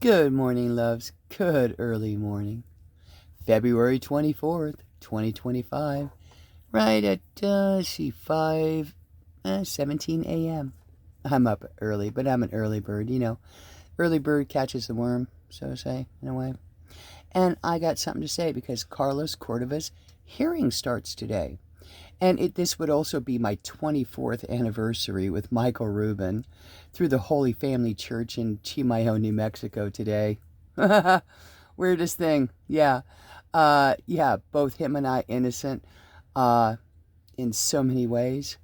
Good morning, loves. Good early morning. February 24th, 2025. Right at, 5:17 a.m. I'm up early, but I'm an early bird, Early bird catches the worm, so to say, in a way. And I got something to say because Carlos Cordova's hearing starts today. And this would also be my 24th anniversary with Michael Rubin through the Holy Family Church in Chimayo, New Mexico today. Weirdest thing. Yeah. Yeah, both him and I innocent in so many ways.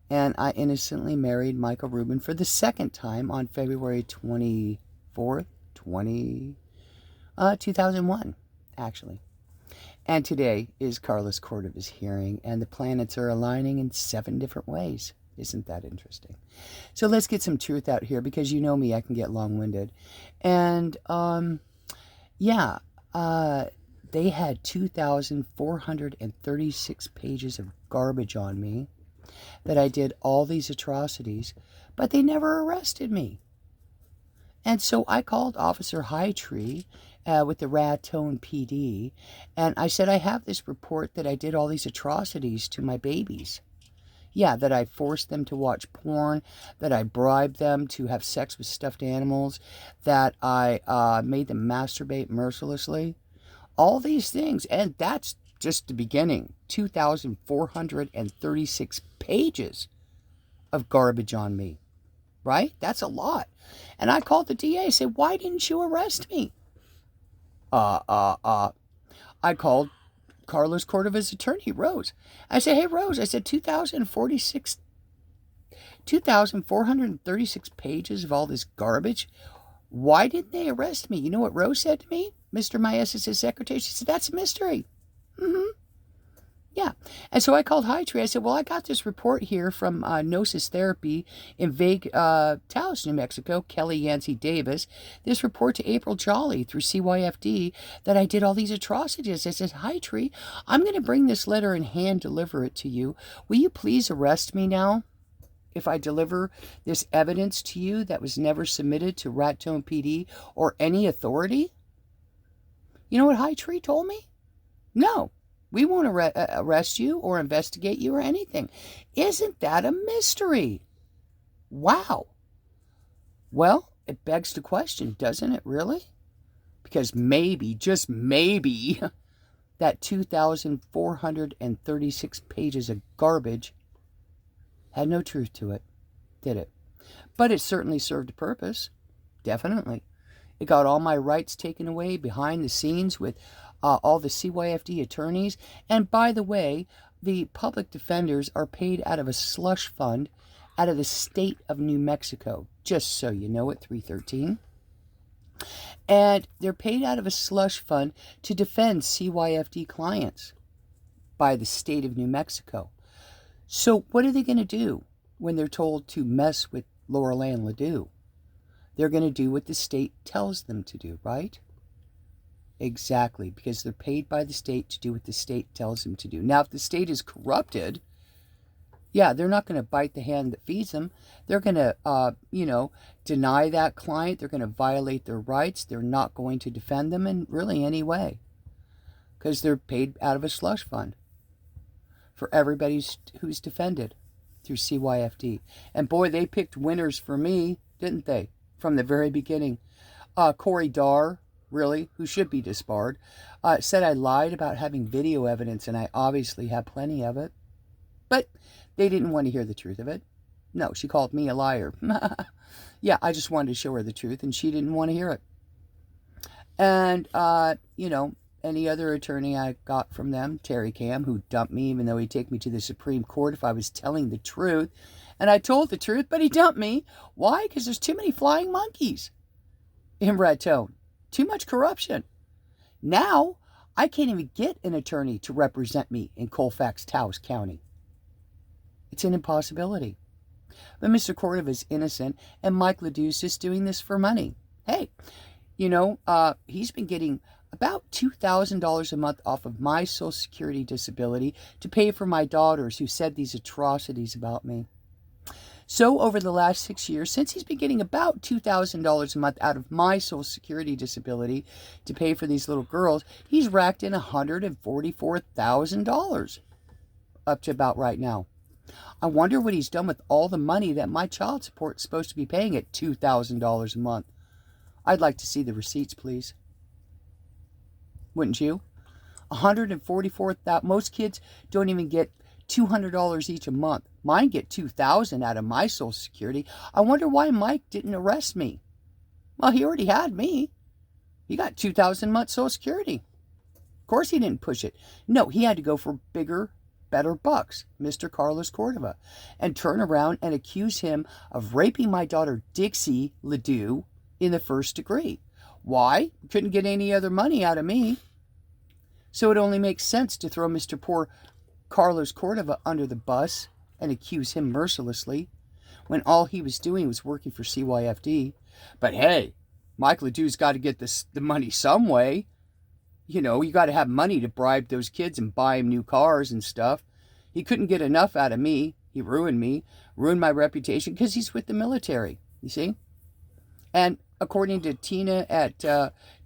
And I innocently married Michael Rubin for the second time on February 24th, 2001, actually. And today is Carlos Cordova's hearing, and the planets are aligning in 7 different ways. Isn't that interesting? So let's get some truth out here, because you know me, I can get long-winded. And, they had 2,436 pages of garbage on me, that I did all these atrocities, but they never arrested me. And so I called Officer Hightree with the Raton PD, and I said, I have this report that I did all these atrocities to my babies. Yeah, that I forced them to watch porn, that I bribed them to have sex with stuffed animals, that I made them masturbate mercilessly. All these things, and that's just the beginning. 2,436 pages of garbage on me. Right? That's a lot. And I called the DA. I said, why didn't you arrest me? I called Carlos Cordova's attorney, Rose. I said, hey, Rose, I said, 2,436 pages of all this garbage. Why didn't they arrest me? You know what Rose said to me? Mr. Maestas' secretary. She said, that's a mystery. Yeah. And so I called Hightree. I said, well, I got this report here from Gnosis Therapy in Taos, New Mexico, Kelly Yancey Davis. This report to April Jolly through CYFD that I did all these atrocities. I said, Hightree, I'm going to bring this letter and hand deliver it to you. Will you please arrest me now if I deliver this evidence to you that was never submitted to Raton PD or any authority? You know what Hightree told me? No. We won't arrest you or investigate you or anything. Isn't that a mystery? Wow. Well, it begs the question, doesn't it really? Because maybe, just maybe, that 2,436 pages of garbage had no truth to it, did it? But it certainly served a purpose. Definitely. It got all my rights taken away behind the scenes with all the CYFD attorneys. And by the way, the public defenders are paid out of a slush fund out of the state of New Mexico, just so you know it, 313. And they're paid out of a slush fund to defend CYFD clients by the state of New Mexico. So what are they going to do when they're told to mess with Laurel Ann Ledoux? They're going to do what the state tells them to do, right? Exactly, because they're paid by the state to do what the state tells them to do. Now, if the state is corrupted, yeah, they're not going to bite the hand that feeds them. They're going to, deny that client. They're going to violate their rights. They're not going to defend them in really any way, because they're paid out of a slush fund for everybody who's defended through CYFD. And boy, they picked winners for me, didn't they? From the very beginning. Corey Darr, really, who should be disbarred, said I lied about having video evidence, and I obviously have plenty of it. But they didn't want to hear the truth of it. No, she called me a liar. Yeah, I just wanted to show her the truth, and she didn't want to hear it. And, any other attorney I got from them, Terry Cam, who dumped me even though he'd take me to the Supreme Court if I was telling the truth. And I told the truth, but he dumped me. Why? Because there's too many flying monkeys in Raton. Too much corruption. Now, I can't even get an attorney to represent me in Colfax, Taos County. It's an impossibility. But Mr. Cordova is innocent, and Mike Ledoux's just doing this for money. Hey, he's been getting about $2,000 a month off of my Social Security disability to pay for my daughters who said these atrocities about me. So over the last 6 years, since he's been getting about $2,000 a month out of my Social Security disability to pay for these little girls, he's racked in $144,000 up to about right now. I wonder what he's done with all the money that my child support is supposed to be paying at $2,000 a month. I'd like to see the receipts, please. Wouldn't you? $144,000. Most kids don't even get $200 each a month. Mine get $2,000 out of my Social Security. I wonder why Mike didn't arrest me. Well, he already had me. He got $2,000 a month Social Security. Of course he didn't push it. No, he had to go for bigger, better bucks, Mr. Carlos Cordova, and turn around and accuse him of raping my daughter Dixie Ledoux in the first degree. Why? Couldn't get any other money out of me. So it only makes sense to throw Mr. Poor Carlos Cordova under the bus and accuse him mercilessly when all he was doing was working for CYFD. But hey, Mike Ledoux's got to get the money some way. You know, you got to have money to bribe those kids and buy them new cars and stuff. He couldn't get enough out of me. He ruined me, ruined my reputation because he's with the military, you see? And according to Tina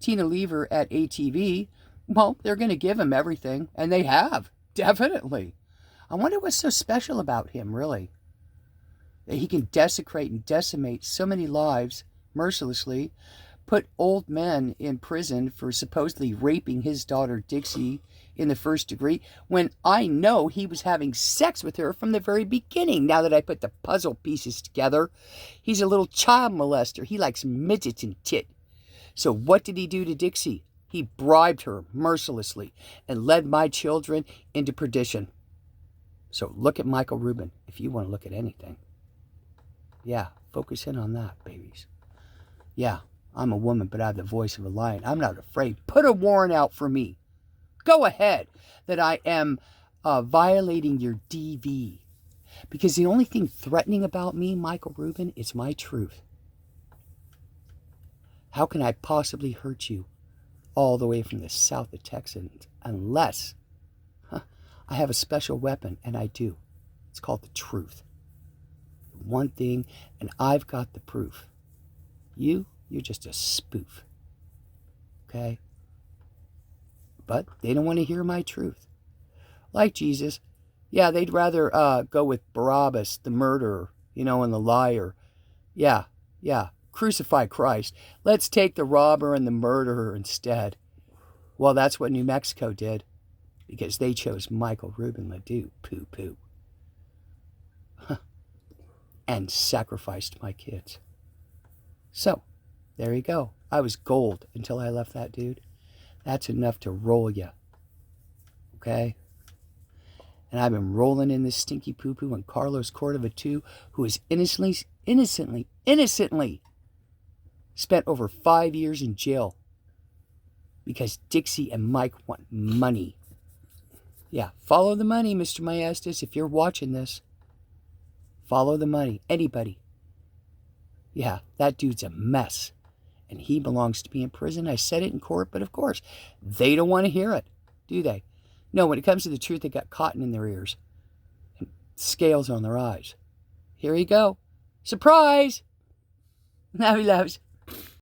Lever at ATV, well, they're going to give him everything, and they have, definitely. I wonder what's so special about him, really, that he can desecrate and decimate so many lives mercilessly, put old men in prison for supposedly raping his daughter Dixie in the first degree, when I know he was having sex with her from the very beginning. Now that I put the puzzle pieces together, he's a little child molester. He likes midgets and tit. So what did he do to Dixie? He bribed her mercilessly and led my children into perdition. So look at Michael Rubin if you want to look at anything. Yeah, focus in on that, babies. Yeah, I'm a woman, but I have the voice of a lion. I'm not afraid. Put a warrant out for me. Go ahead that I am violating your DV. Because the only thing threatening about me, Michael Rubin, is my truth. How can I possibly hurt you all the way from the south of Texas unless I have a special weapon, and I do. It's called the truth. One thing, and I've got the proof. You're just a spoof. Okay? But they don't want to hear my truth. Like Jesus, yeah, they'd rather go with Barabbas, the murderer, and the liar. Yeah, crucify Christ. Let's take the robber and the murderer instead. Well, that's what New Mexico did, because they chose Michael Rubin Ledoux, poo-poo, and sacrificed my kids. So, there you go. I was gold until I left that dude. That's enough to roll you. Okay? And I've been rolling in this stinky poo-poo, and Carlos Cordova too, who has innocently spent over 5 years in jail because Dixie and Mike want money. Yeah, follow the money, Mr. Maestas, if you're watching this. Follow the money. Anybody. Yeah, that dude's a mess. And he belongs to be in prison. I said it in court, but of course, they don't want to hear it, do they? No, when it comes to the truth, they got cotton in their ears and scales on their eyes. Here you go. Surprise! Now he loves.